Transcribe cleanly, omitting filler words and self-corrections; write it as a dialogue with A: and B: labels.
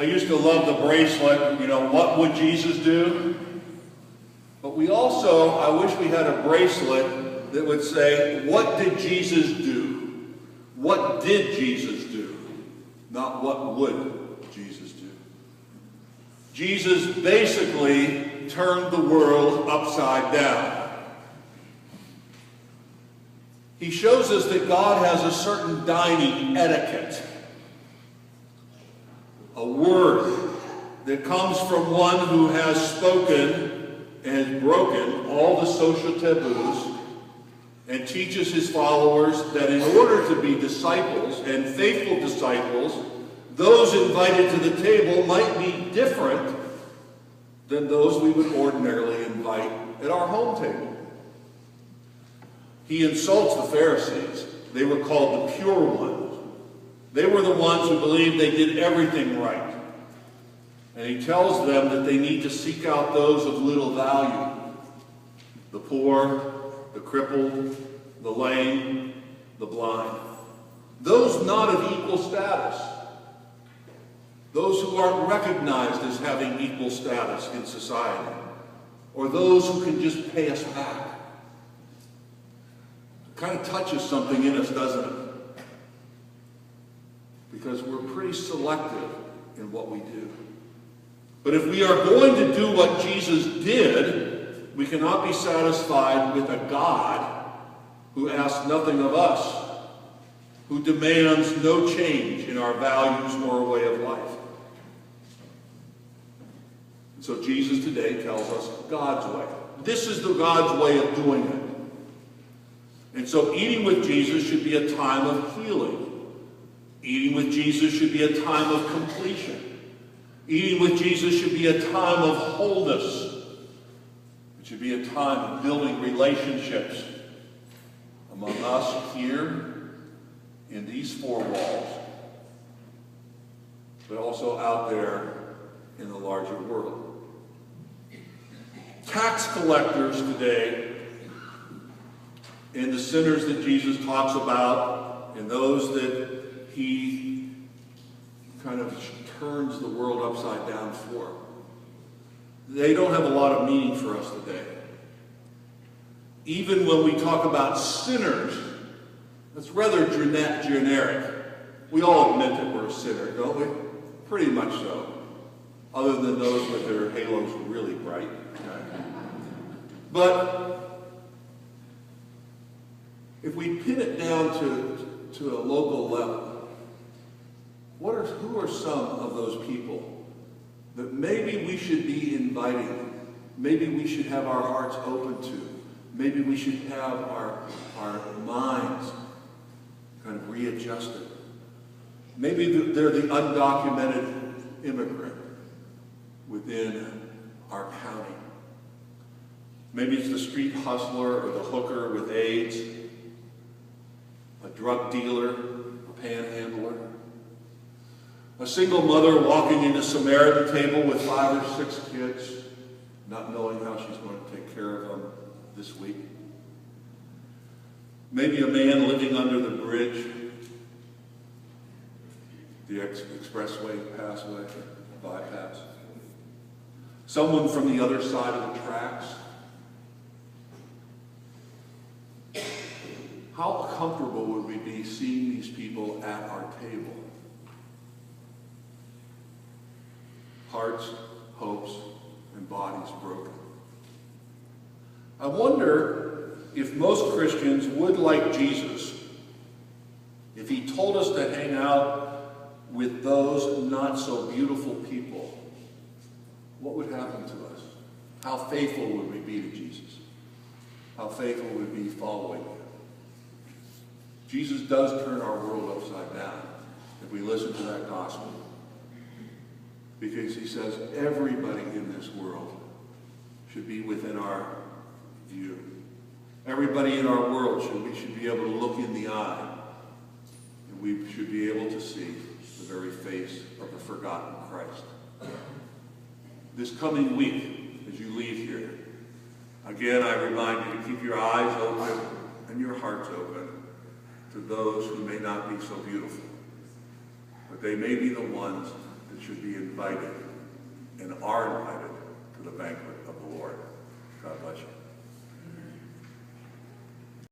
A: I used to love the bracelet, what would Jesus do? But we also, I wish we had a bracelet that would say, what did Jesus do? What did Jesus do? Not what would Jesus do. Jesus basically turned the world upside down. He shows us that God has a certain dining etiquette. A word that comes from one who has spoken and has broken all the social taboos and teaches his followers that in order to be disciples and faithful disciples, those invited to the table might be different than those we would ordinarily invite at our home table. He insults the Pharisees. They were called the pure ones. They were the ones who believed they did everything right. And he tells them that they need to seek out those of little value. The poor, the crippled, the lame, the blind. Those not of equal status. Those who aren't recognized as having equal status in society. Or those who can just pay us back. It kind of touches something in us, doesn't it? Because we're pretty selective in what we do. But if we are going to do what Jesus did, we cannot be satisfied with a God who asks nothing of us, who demands no change in our values or way of life. And so Jesus today tells us God's way. This is the God's way of doing it. And so eating with Jesus should be a time of healing. Eating with Jesus should be a time of completion. Eating with Jesus should be a time of wholeness. It should be a time of building relationships among us here in these four walls, but also out there in the larger world. Tax collectors today, and the sinners that Jesus talks about, and those that he kind of turns the world upside down for, they don't have a lot of meaning for us today. Even when we talk about sinners, it's rather generic. We all admit that we're a sinner, don't we? Pretty much so. Other than those with their halos really bright. But if we pin it down to a local level, who are some of those people that maybe we should be inviting, maybe we should have our hearts open to, maybe we should have our minds kind of readjusted? Maybe they're the undocumented immigrant within our county. Maybe it's the street hustler or the hooker with AIDS, a drug dealer, a panhandler, a single mother walking in a Samaritan table with 5 or 6 kids, not knowing how she's going to take care of them this week. Maybe a man living under the bridge, the expressway, bypass. Someone from the other side of the tracks. How comfortable would we be seeing these people at our table? Hearts, hopes, and bodies broken. I wonder if most Christians would like Jesus if he told us to hang out with those not so beautiful people. What would happen to us? How faithful would we be to Jesus? How faithful would we be following him? Jesus does turn our world upside down if we listen to that gospel. Because he says everybody in this world should be within our view. Everybody in our world we should be able to look in the eye, and we should be able to see the very face of the forgotten Christ. This coming week, as you leave here, again I remind you to keep your eyes open and your hearts open to those who may not be so beautiful, but they may be the ones that should be invited invited and are invited to the banquet of the Lord. God bless you.